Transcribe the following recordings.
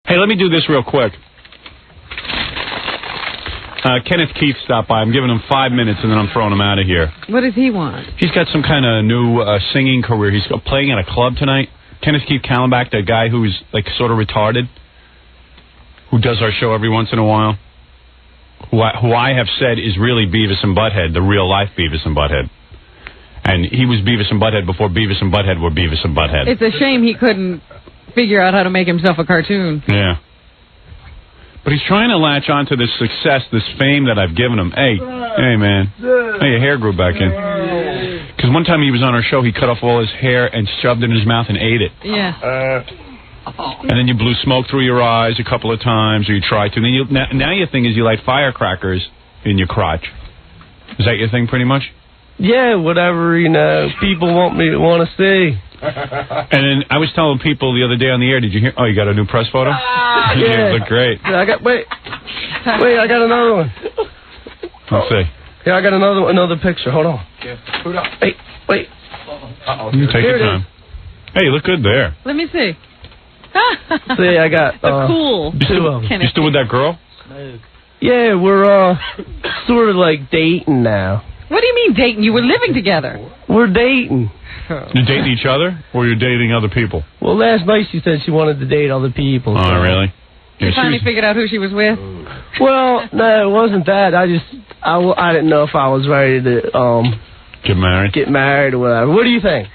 Hey, let me do this real quick. Kenneth Keith stopped by. I'm giving him 5 minutes, and then I'm throwing him out of here. What does he want? He's got some kind of new singing career. He's playing at a club tonight. Kenneth Keith Kallenbach, that guy who's like sort of retarded, who does our show every once in a while, who I have said is really Beavis and Butthead, the real life Beavis and Butthead. And he was Beavis and Butthead before Beavis and Butthead were Beavis and Butthead. It's a shame he couldn't figure out how to make himself a cartoon. Yeah. But he's trying to latch on to this success, this fame that I've given him. Hey, man. Hey, your hair grew back in. Because one time he was on our show, he cut off all his hair and shoved it in his mouth and ate it. Yeah. And then you blew smoke through your eyes a couple of times, or you tried to. And then now your thing is you light firecrackers in your crotch. Is that your thing pretty much? Yeah, whatever, people want to see. And then I was telling people the other day on the air, did you hear? Oh, you got a new press photo? Yeah. You look great. Yeah, wait, I got another one. Let's see. Yeah, I got another picture. Hold on. Hey, wait. You take your time. Hey, you look good there. Let me see. See, I got cool. two of them. You still with that girl? Yeah, we're sort of like dating now. What do you mean dating? You were living together. We're dating. You're dating each other, or you're dating other people? Well, last night she said she wanted to date other people. Oh, really? You finally figured out who she was with? Well, no, it wasn't that. I didn't know if I was ready to get married or whatever. What do you think?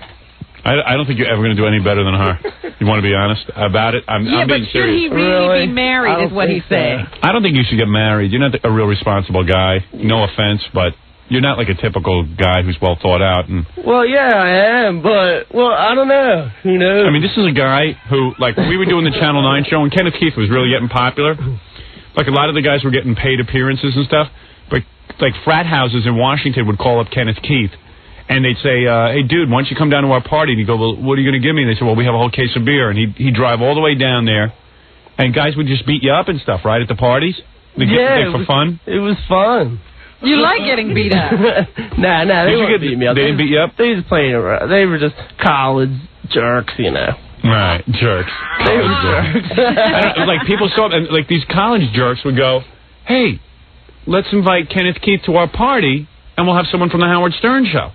I don't think you're ever going to do any better than her. You want to be honest about it? I'm being serious. Should he really be married is what he's saying. I don't think you should get married. You're not a real responsible guy. No offense, but you're not like a typical guy who's well thought out. Well, yeah, I am, but, I don't know. Who knows? I mean, this is a guy who, like, we were doing the Channel 9 show, and Kenneth Keith was really getting popular. Like, a lot of the guys were getting paid appearances and stuff. But, like, frat houses in Washington would call up Kenneth Keith, and they'd say, hey, dude, why don't you come down to our party? And he'd go, well, what are you going to give me? And they said, well, we have a whole case of beer. And he'd drive all the way down there, and guys would just beat you up and stuff, right, at the parties? For fun? It was fun. You like getting beat up? Nah, they wouldn't beat me up. They didn't beat you up? They just playing around. They were just college jerks, Right, jerks. They were jerks. Like, people saw it, and, like, these college jerks would go, hey, let's invite Kenneth Keith to our party, and we'll have someone from the Howard Stern show.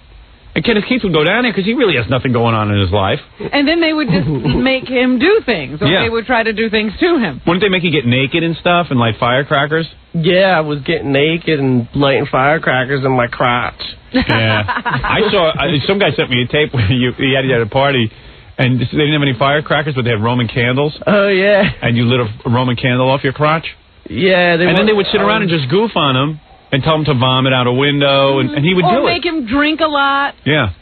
And Kenneth Keith would go down there because he really has nothing going on in his life. And then they would just make him do things, or they would try to do things to him. Wouldn't they make you get naked and stuff and light firecrackers? Yeah, I was getting naked and lighting firecrackers in my crotch. Yeah. I saw, some guy sent me a tape where he had you at a party, and they didn't have any firecrackers, but they had Roman candles. Oh, yeah. And you lit a Roman candle off your crotch? Yeah. And then they would sit around and just goof on him. And tell him to vomit out a window, and he would do it. Or make him drink a lot. Yeah.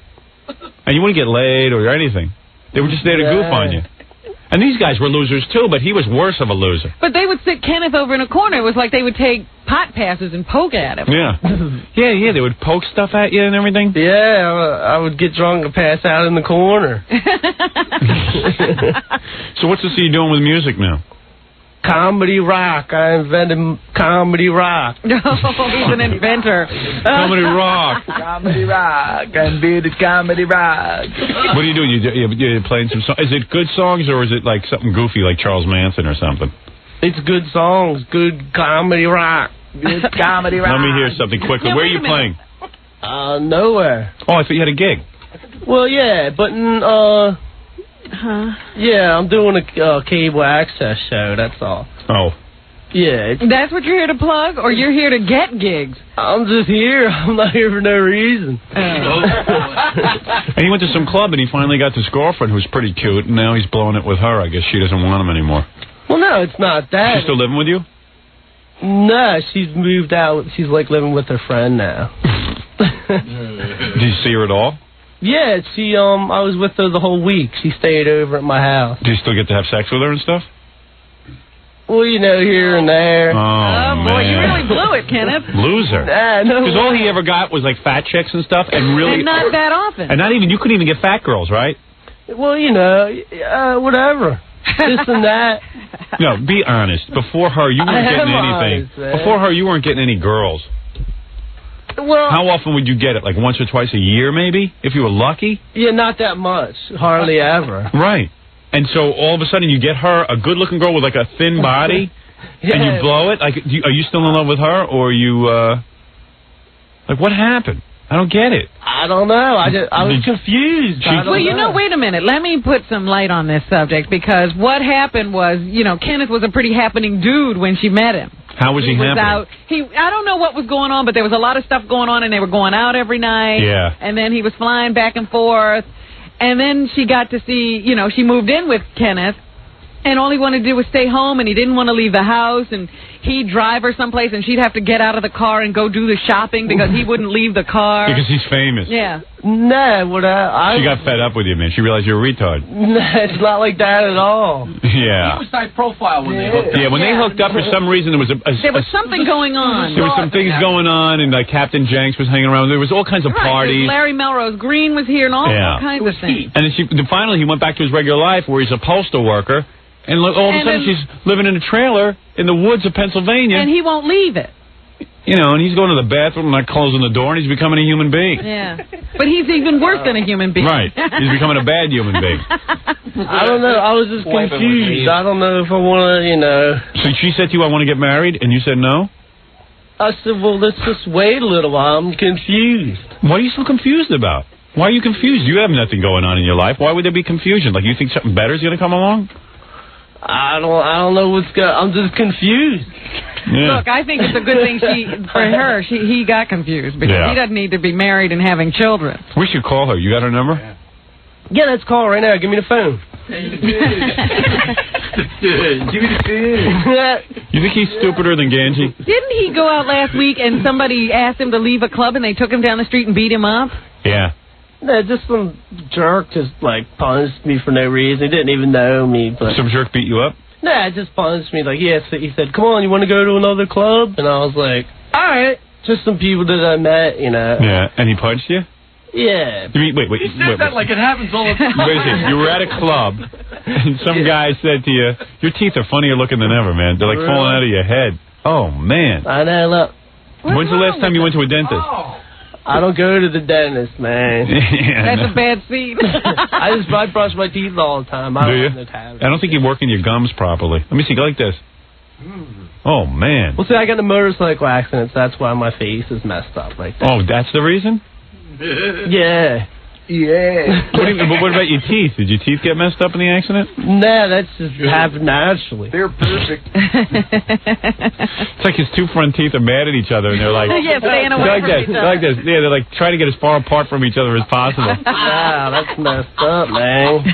And you wouldn't get laid or anything. They were just there to goof on you. And these guys were losers, too, but he was worse of a loser. But they would sit Kenneth over in a corner. It was like they would take pot passes and poke at him. Yeah. Yeah, they would poke stuff at you and everything. Yeah, I would get drunk and pass out in the corner. So what's this you're doing with music now? Comedy rock. I invented comedy rock. No, he's an inventor. Comedy rock. Comedy rock. I invented comedy rock. What are you doing? You're playing some songs? Is it good songs, or is it like something goofy like Charles Manson or something? It's good songs. Good comedy rock. Good comedy rock. Let me hear something quickly. Where are you playing? Nowhere. Oh, I thought you had a gig. Well, yeah, but yeah, I'm doing a cable access show, that's all. Oh. Yeah. That's what you're here to plug, or you're here to get gigs? I'm just here. I'm not here for no reason. And he went to some club, and he finally got this girlfriend who's pretty cute, and now he's blowing it with her. I guess she doesn't want him anymore. Well, no, it's not that. She's still living with you? No, she's moved out. She's, like, living with her friend now. Did you see her at all? Yeah, I was with her the whole week. She stayed over at my house. Do you still get to have sex with her and stuff? Well, here and there. Oh, boy, you really blew it, Kenneth. Loser. No. Because all he ever got was, like, fat chicks and stuff, and really... And not that often. And you couldn't even get fat girls, right? Well, whatever. This and that. No, be honest. Before her, you weren't getting anything. Honest, before her, you weren't getting any girls. Well, how often would you get it? Like once or twice a year, maybe? If you were lucky? Yeah, not that much. Hardly ever. Right. And so all of a sudden you get her, a good-looking girl with like a thin body, and you blow it? Like, are you still in love with her, or are you, like, what happened? I don't get it. I don't know. I was confused. Well, you know, wait a minute. Let me put some light on this subject, because what happened was, you know, Kenneth was a pretty happening dude when she met him. How was he happening? I don't know what was going on, but there was a lot of stuff going on, and they were going out every night. Yeah. And then he was flying back and forth. And then she got to see, you know, she moved in with Kenneth, and all he wanted to do was stay home, and he didn't want to leave the house, and he'd drive her someplace, and she'd have to get out of the car and go do the shopping because he wouldn't leave the car. Because he's famous. Yeah. No, she got fed up with you, man. She realized you're a retard. No, it's not like that at all. Yeah. He was high profile when they hooked up. Yeah, when they hooked up, for some reason, there was there was something going on. There was some things going on, and like Captain Jenks was hanging around. There was all kinds of parties. Larry Melrose Green was here, and all kinds of things. And then finally, he went back to his regular life, where he's a postal worker. And look, all of a sudden, she's living in a trailer in the woods of Pennsylvania. And he won't leave it. You know, and he's going to the bathroom, not closing the door, and he's becoming a human being. Yeah. But he's even worse than a human being. Right. He's becoming a bad human being. I don't know. I was just confused. I don't know if I want to, you know. So she said to you, I want to get married, and you said no? I said, well, let's just wait a little while. I'm confused. What are you so confused about? Why are you confused? You have nothing going on in your life. Why would there be confusion? Like, you think something better is going to come along? I don't know what's going. I'm just confused. Yeah. Look, I think it's a good thing he got confused, because he doesn't need to be married and having children. We should call her. You got her number? Yeah, let's call her right now. Give me the phone. Give me the phone. You think he's stupider than Ganji? Didn't he go out last week and somebody asked him to leave a club and they took him down the street and beat him up? Yeah. No, just some jerk just, like, punched me for no reason. He didn't even know me. But Some jerk beat you up? Nah, just punched me. Like, he said, come on, you want to go to another club? And I was like, all right. Just some people that I met, you know. Yeah, and he punched you? Yeah. You mean, wait. He said that like it happens all the time. Wait a second. You were at a club, and some guy said to you, your teeth are funnier looking than ever, man. They're like falling out of your head. Oh, man. I know, look. When's the last time you went to a dentist? Oh. I don't go to the dentist, man. Yeah, That's a bad scene. I brush my teeth all the time. Do you? I don't think you're working your gums properly. Let me see. Go like this. Oh, man. Well, see, I got in a motorcycle accident, so that's why my face is messed up like that. Oh, that's the reason? Yeah. Yeah. What about your teeth? Did your teeth get messed up in the accident? Nah, that's just happened naturally. They're perfect. It's like his two front teeth are mad at each other, and they're like... Yeah, staying away like from this, each other. like this. Yeah, they're like trying to get as far apart from each other as possible. Wow, that's messed up, man.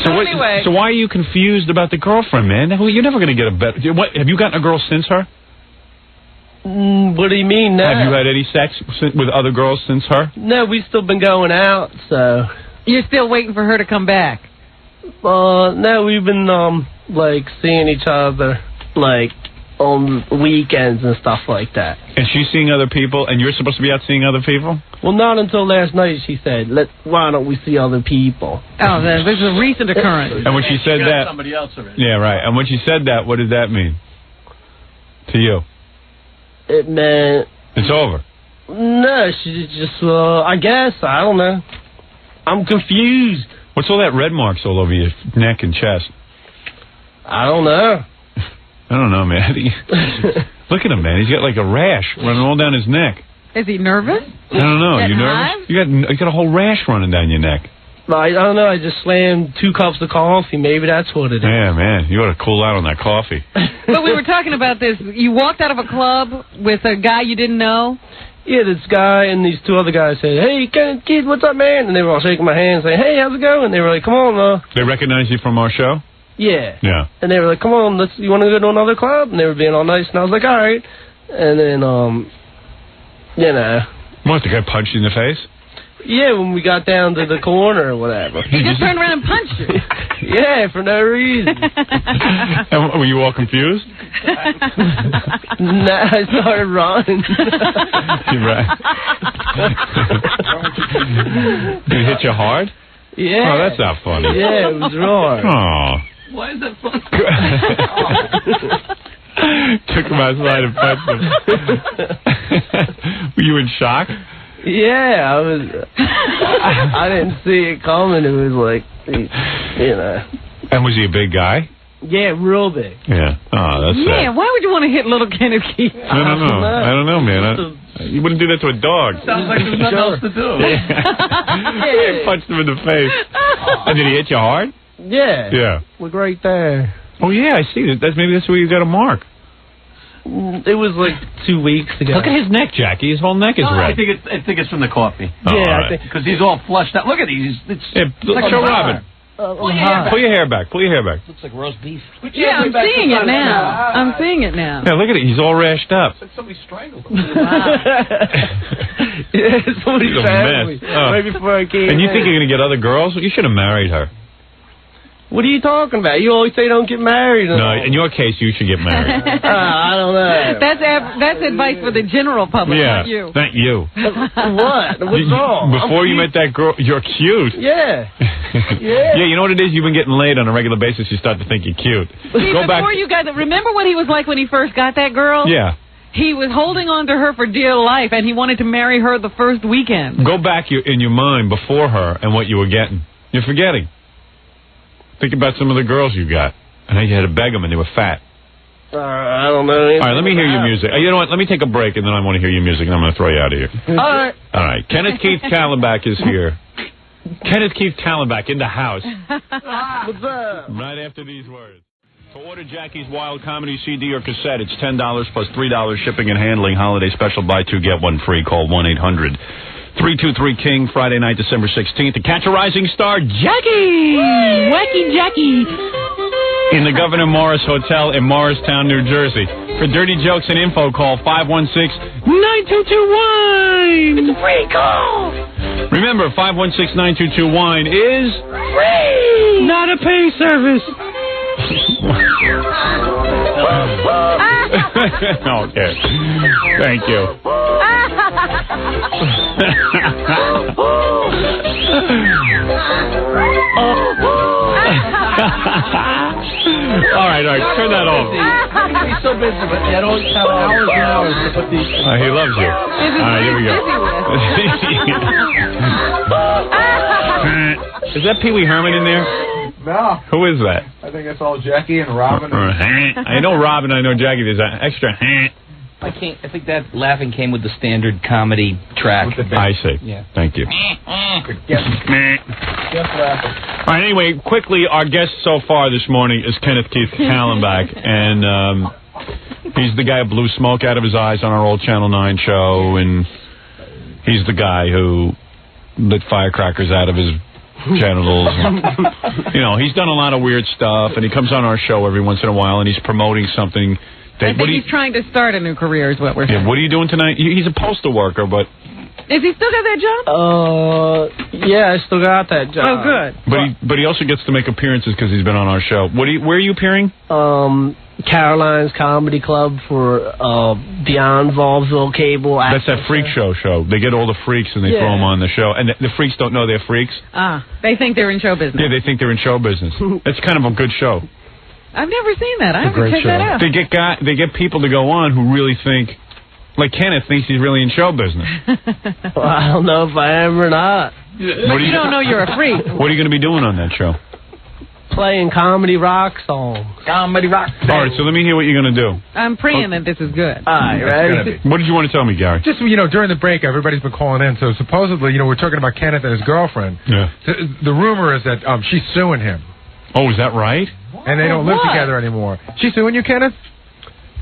So why are you confused about the girlfriend, man? You're never going to get a better... Have you gotten a girl since her? What do you mean now? Have you had any sex with other girls since her? No, we've still been going out, so... You're still waiting for her to come back? No, we've been, like, seeing each other, like, on weekends and stuff like that. And she's seeing other people, and you're supposed to be out seeing other people? Well, not until last night, she said, why don't we see other people? Oh, this is a recent occurrence. And when she said that... somebody else already. Yeah, right. And when she said that, what did that mean to you? It meant... It's over. No, she just, I guess, I don't know. I'm confused. What's all that red marks all over your neck and chest? I don't know. I don't know, man. Look at him, man. He's got like a rash running all down his neck. Is he nervous? I don't know. Getting You nervous? You got a whole rash running down your neck. I don't know. I just slammed 2 cups of coffee. Maybe that's what it is. Yeah, man. You ought to cool out on that coffee. But we were talking about this. You walked out of a club with a guy you didn't know? Yeah, this guy and these 2 other guys said, hey, Kenneth, kid, what's up, man? And they were all shaking my hand saying, hey, how's it going? They were like, come on, They recognize you from our show? Yeah. Yeah. And they were like, come on, you want to go to another club? And they were being all nice. And I was like, all right. And then, you know. What, the guy punched you in the face? Yeah, when we got down to the corner or whatever. He just turned around and punched you. Yeah, for no reason. And were you all confused? Nah, I started running. You're right. Did it hit you hard? Yeah. Oh, that's not funny. Yeah, it was wrong. Oh. Why is that funny? Took him outside and punched him. Were you in shock? Yeah, I didn't see it coming. It was like, you know. And was he a big guy? Yeah, real big. Yeah. Oh, that's sad. Man, why would you want to hit little Kenneth Keith? I don't know, man. You wouldn't do that to a dog. Sounds like there's nothing else to do. Yeah. Punched him in the face. And did he hit you hard? Yeah. Yeah. Look right there. Oh, yeah, I see. Maybe that's where you got a mark. It was like 2 weeks ago. Look at his neck, Jackie. His whole neck is red. I think it's from the coffee. Oh, yeah, right. I think. Because he's all flushed out. Look at these. Show Robin. Pull your hair back. Pull your hair back. Looks like roast beef. Yeah, I'm seeing it now. I'm seeing it now. Yeah, look at it. He's all rashed up. It's like somebody strangled him. Yeah, somebody He's a stabbed me mess. Oh. right before I came And you in. think you're going to get other girls? You should have married her. What are you talking about? You always say don't get married. No, in your case, you should get married. I don't know. That's advice for the general public, Yeah, not you. thank you. What? What's wrong? Before you met that girl, you're cute. Yeah. Yeah, you know what it is? You've been getting laid on a regular basis. You start to think you're cute. See, Go back. before you got remember what he was like when he first got that girl? Yeah. He was holding on to her for dear life, and he wanted to marry her the first weekend. Go back in your mind before her and what you were getting. You're forgetting. Think about some of the girls you got. I know you had to beg them and they were fat. I don't know. All right, let me hear your music. You know what? Let me take a break and then I want to hear your music and I'm going to throw you out of here. All right. All right. Kenneth Keith Kallenbach is here. Kenneth Keith Kallenbach in the house. What's up? Right after these words. To order Jackie's Wild Comedy CD or cassette, it's $10 plus $3 shipping and handling. Holiday special, buy two, get one free. Call 1-800-323-KING, Friday night, December 16th. To catch a rising star, Jackie! Woo! Wacky Jackie! In the Governor Morris Hotel in Morristown, New Jersey. For dirty jokes and info, call 516-922-WINE! It's a free call! Remember, 516-922-WINE is... free! Not a pay service! Okay. Thank you. All right. Turn that off. He's so busy, but I don't have hours and hours to put these. He loves you. All right, here we go. Is that Pee Wee Herman in there? No. Who is that? I think it's all Jackie and Robin. I know Robin, I know Jackie. There's an extra I think that laughing came with the standard comedy track. I see. Yeah. Thank you. Just laughing. All right, anyway, quickly, our guest so far this morning is Kenneth Keith Kallenbach, and he's the guy who blew smoke out of his eyes on our old Channel 9 show, and he's the guy who lit firecrackers out of his genitals. And, he's done a lot of weird stuff, and he comes on our show every once in a while, and he's promoting something. I think he's trying to start a new career is what we're saying. Yeah, what are you doing tonight? He's a postal worker, but... Is he still got that job? Yeah, I still got that job. Oh, good. But he also gets to make appearances because he's been on our show. Where are you appearing? Caroline's Comedy Club for Beyond Volville Cable. That's that freak show. They get all the freaks and they throw them on the show. And the freaks don't know they're freaks. They think they're in show business. Yeah, they think they're in show business. It's kind of a good show. I've never seen that. I have to check that out. They get people to go on who really think, like Kenneth thinks he's really in show business. Well, I don't know if I am or not. But you don't know you're a freak. What are you going to be doing on that show? Playing comedy rock songs. Comedy rock. All right, so let me hear what you're going to do. I'm praying that this is good. All right, ready? What did you want to tell me, Gary? Just, during the break, everybody's been calling in. So supposedly, we're talking about Kenneth and his girlfriend. Yeah. So the rumor is that she's suing him. Oh, is that right? And they don't live together anymore. She's suing you, Kenneth?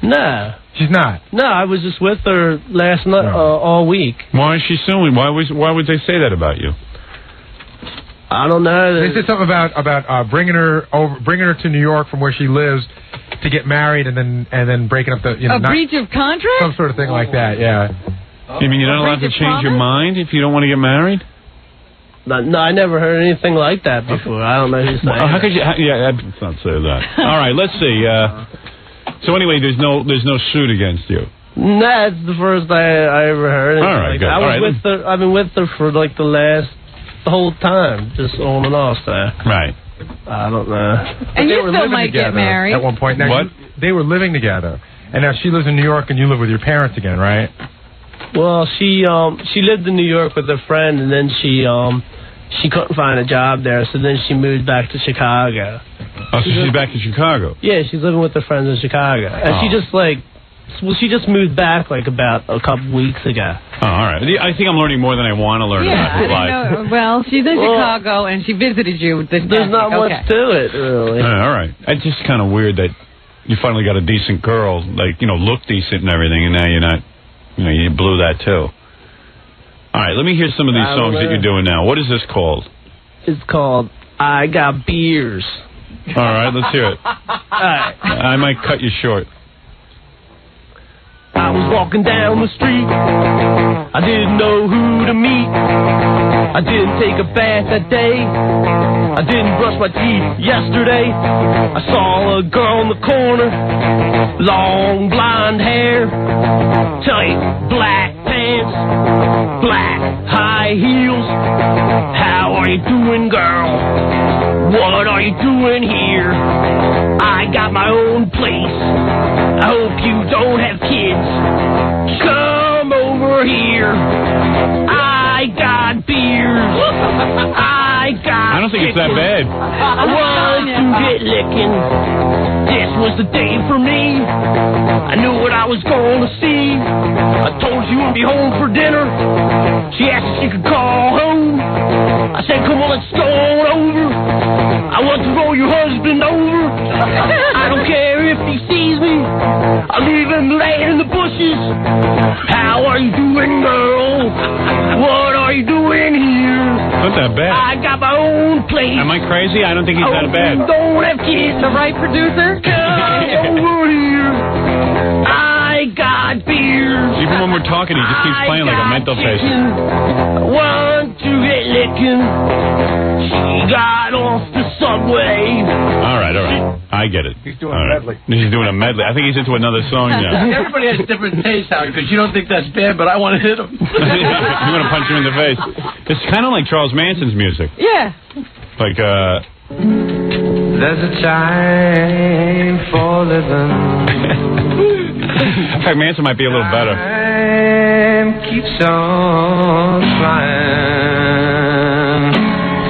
No. She's not? No, I was just with her last night, all week. Why is she suing? Why would they say that about you? I don't know. They said something about bringing her to New York from where she lives to get married and then breaking up the breach of contract? Some sort of thing like that. Yeah. You mean you're not allowed to change your mind if you don't want to get married? No, I never heard anything like that before. I don't know who's saying how could you? Let's not say that. All right, let's see. So anyway, there's no suit against you. That's the first I ever heard. All right, good. I've been with her for like the whole time, just on and off. So. Right. I don't know. And you still might get married at one point. Now, what? They were living together, and now she lives in New York, and you live with your parents again, right? Well, she lived in New York with her friend, and then she couldn't find a job there, so then she moved back to Chicago. Oh, so she's back in Chicago? Yeah, she's living with her friends in Chicago. And she just moved back like about a couple weeks ago. Oh, all right. I think I'm learning more than I want to learn about her life. Well, she's in Chicago, and she visited you this past There's not much to it, really. All right. It's just kind of weird that you finally got a decent girl, like, look decent and everything, and now you're not, you blew that too. All right, let me hear some of these songs that you're doing now. What is this called? It's called I Got Beers. All right, let's hear it. I might cut you short. I was walking down the street, I didn't know who to meet. I didn't take a bath that day, I didn't brush my teeth yesterday. I saw a girl in the corner, long blonde hair, tight black pants, black high heels. How are you doing, girl? What are you doing here? I got my own place, I hope you don't have kids. Come over here. I got beers. I don't think it's that bad. I want to get licking. This was the day for me. I knew what I was going to see. I told you I'd be home for dinner. She asked if she could call home. I said, come on, let's go on over. I want to roll your husband over. I don't care if he sees me. I'll leave him laying in the bushes. How are you doing, girl? What are you doing here? Not that bad. I got my own place. Am I crazy? I don't think he's that bad. Don't have kids. The right producer? Come over here. I got beers. Even when we're talking, he just keeps playing like a mental patient. Want to get licking. She got off the subway. All right. I get it. He's doing a medley. He's doing a medley. I think he's into another song now. Everybody has different tastes, Howard, because you don't think that's bad, but I want to hit him. You want to punch him in the face. It's kind of like Charles Manson's music. Yeah. Like, there's a time for living. In fact, Manson might be a little better. Time keeps on flying.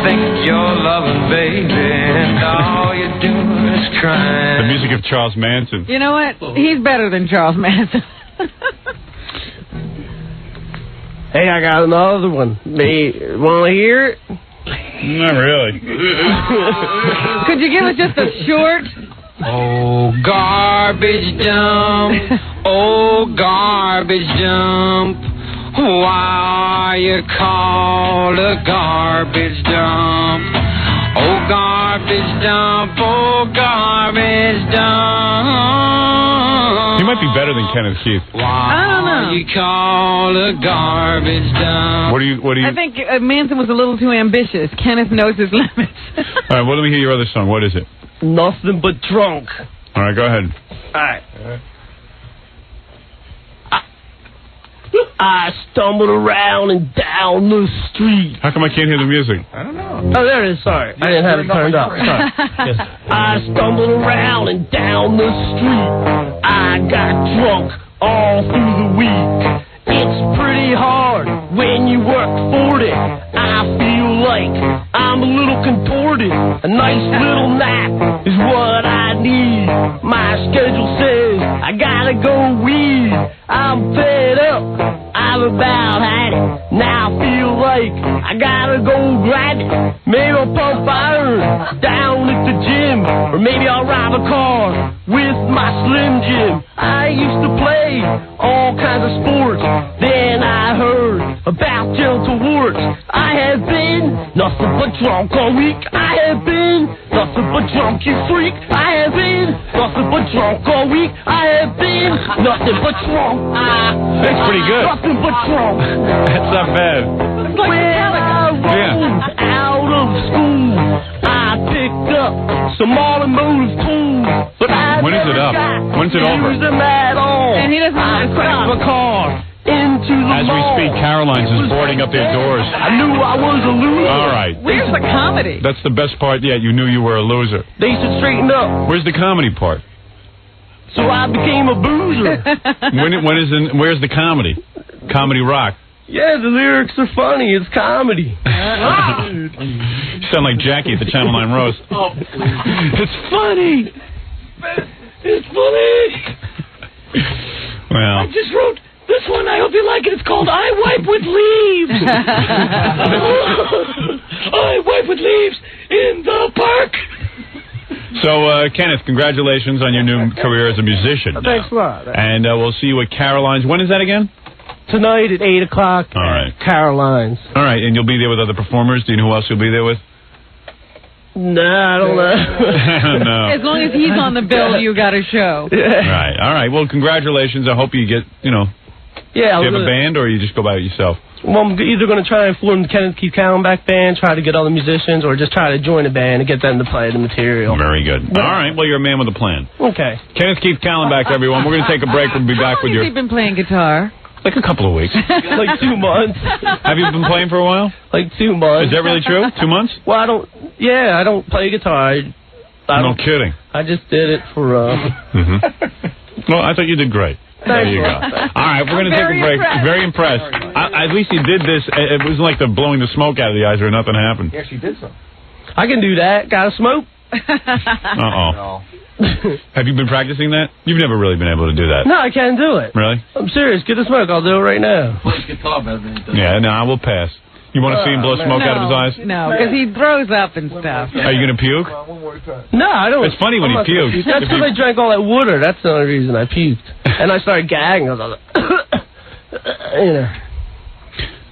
Think you're loving, baby, and all you're doing is crying. The music of Charles Manson. You know what? He's better than Charles Manson. Hey, I got another one. Want to hear it? Not really. Could you give us just a short? Oh, garbage dump. Oh, garbage dump. Why you called a garbage dump? Oh, garbage dump. Oh, garbage dump. He might be better than Kenneth Keith. I don't know. You call a garbage dump. What do you? I think Manson was a little too ambitious. Kenneth knows his limits. All right, well, let me hear your other song. What is it? Nothing but drunk. All right, go ahead. All right. I stumbled around and down the street. How come I can't hear the music? I don't know. Oh, there it is. Sorry. I didn't have it turned up. Sorry. Yes. I stumbled around and down the street. I got drunk all through the week. It's pretty hard when you work 40. I feel like I'm a little contorted. A nice little nap is what I need. My schedule says I gotta go weed. I'm fed up, I've about had it. Now I feel like I gotta go grab it. Maybe I'll pump iron down at the gym, or maybe I'll rob a car with my Slim Jim. I used to play all kinds of sports, then I heard about genital warts. I have been nothing but drunk all week. I have been nothing but drunk, you freak. I have been nothing but drunk all week. I have been nothing but drunk. That's pretty good. Nothing but drunk. That's not bad. Like When I rolled out of school, I picked up some automotive tools, but I When is it never up? got When's it to over? use them at all. And he doesn't I want to crashed stop. my car into the As we mall. speak, Caroline's is boarding up their doors. I knew I was a loser. All right. Where's the comedy? That's the best part yet. You knew you were a loser. They should straighten up. Where's the comedy part? So I became a boozer. Where's the comedy? Comedy rock. Yeah, the lyrics are funny. It's comedy. You sound like Jackie at the Channel 9 roast. Oh, it's funny. It's funny. Well, I just wrote this one. I hope you like it. It's called I Wipe with Leaves. I wipe with leaves in the park. so, Kenneth, congratulations on your new career as a musician. Thanks a lot. And we'll see you at Caroline's. When is that again? Tonight at 8 o'clock All right. at Caroline's. All right, and you'll be there with other performers? Do you know who else you'll be there with? Nah, I don't know. No. As long as he's on the bill, you got a show. Yeah. Right. All right. Well, congratulations. I hope you get, Yeah, do you have a band or you just go by it yourself? Well, I'm either going to try and form the Kenneth Keith Kallenbach band, try to get other musicians, or just try to join a band and get them to play the material. Very good. All right. Well, you're a man with a plan. Okay. Kenneth Keith Kallenbach, everyone. We're going to take a break. We'll be back with How long has he been playing guitar? Like a couple of weeks. Like 2 months. Have you been playing for a while? Like 2 months. Is that really true? 2 months? Well, I don't play guitar. No kidding. I just did it for, Well, I thought you did great. There you go. All right, we're going to take a break. Impressed. Very impressed. At least he did this. It wasn't like the blowing the smoke out of the eyes or nothing happened. Yes, you did so. I can do that. Got to smoke. Uh-oh. No. Have you been practicing that? You've never really been able to do that. No, I can't do it. Really? I'm serious. Get the smoke. I'll do it right now. Yeah, no, I will pass. You want to see him blow smoke out of his eyes? No, because he throws up and stuff. Are you going to puke? No, I don't. It's funny when he pukes. That's because I drank all that water. That's the only reason I puked. And I started gagging. I was like,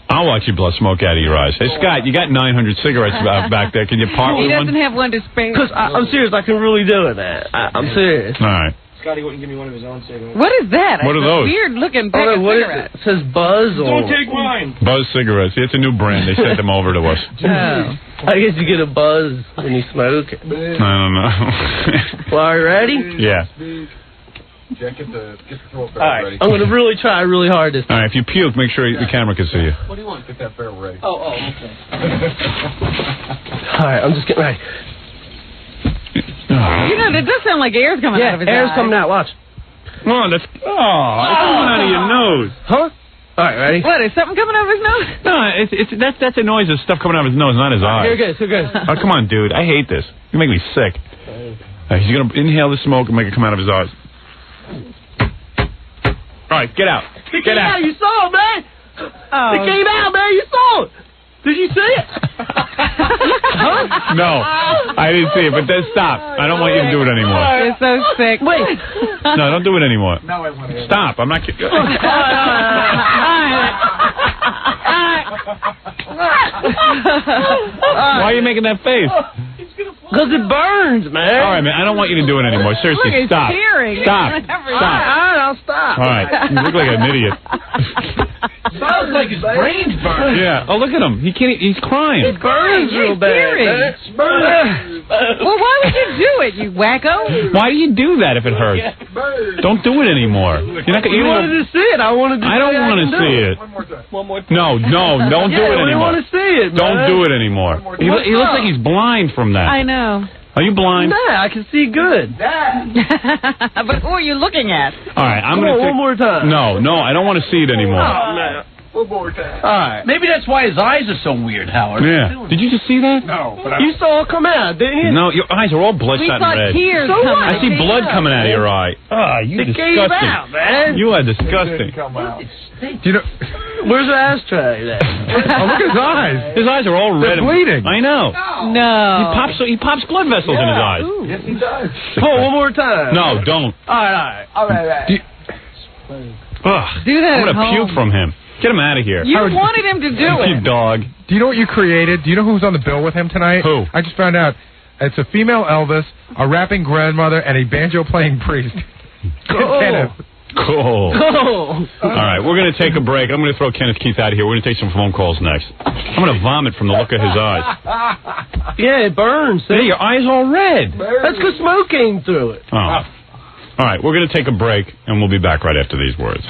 I'll watch you blow smoke out of your eyes. Hey, Scott, you got 900 cigarettes back there. Can you part He with one? doesn't have one to spare. Because I'm serious. I can really do it, man. I'm serious. All right. Scotty wouldn't give me one of his own cigarettes. What is that? What are It's a those? weird-looking pack Oh, of what is cigarettes. it? It says Buzz on Don't take mine. Buzz cigarettes. It's a new brand. They sent them over to us. Oh. I guess you get a buzz when you smoke. I don't know. Well, are you ready? Yeah. Jack, get the throat barrel All right. ready. I'm going to really try really hard this All time. right, if you puke, make sure the camera can see you. What do you want? Get that barrel ready. Oh, okay. All right, I'm just getting ready. It does sound like air's coming out of his air's eyes. coming out. Watch. Oh, that's coming out of your nose. Huh? All right, ready? What, is something coming out of his nose? No, that's the noise of stuff coming out of his nose, not his eyes. Here it goes. Here it goes. Oh, come on, dude. I hate this. You make me sick. He's going to inhale the smoke and make it come out of his eyes. All right, get out. Get out. You saw it, man. Oh. It came out, man. You saw it. Did you see it? No, I didn't see it, but then stop. I don't want you to do it anymore. You're so sick. Wait. No, don't do it anymore. Now I want to. Stop. I'm not kidding. Why are you making that face? Because it burns, man. All right, man. I don't want you to do it anymore. Seriously, Look, it's stop. tearing. Stop. Every Stop. All right, I'll stop. All right. You look like an idiot. Sounds like his brain's burning. Yeah. Oh, look at him. He can't. He's crying. It burns He's real bad. tearing. man. Well, why would you do it, you wacko? Why do you do that if it hurts? Don't do it anymore. You're not gonna. You wanted to see it. I wanted to I don't want to see it. One more time. No, don't do it We anymore. want to see it, man. Don't do it anymore. He looks like he's blind from that. I know. Are you blind? Nah, I can see good. But who are you looking at? All right, I'm Come gonna on, take. one more time. No, I don't want to see it anymore. Oh, man. One more time. All right. Maybe that's why his eyes are so weird, Howard. Yeah. Did you just see that? No, but You saw it come out, didn't you? No, your eyes are all We bloodshot saw and red. tears So coming what? I see out. blood coming out of your eye. Ah, you It came disgusting. out, man. You are it disgusting. didn't come out. Do you know? Where's the ashtray there? Oh, look at his eyes. His eyes are all red. They're bleeding. I know. No. He pops blood vessels in his eyes. Yes, he does. Pull one more time. No, don't. All right. Ugh. Do that I'm at gonna home. puke from him. Get him out of here. You wanted him to do You it. dog. Do you know what you created? Do you know who's on the bill with him tonight? Who? I just found out. It's a female Elvis, a rapping grandmother, and a banjo-playing priest. Kenneth. Cool. Oh. All right, we're going to take a break. I'm going to throw Kenneth Keith out of here. We're going to take some phone calls next. I'm going to vomit from the look of his eyes. Yeah, it burns. See, your eyes all red. That's because smoke came through it. Oh. All right, we're going to take a break, and we'll be back right after these words.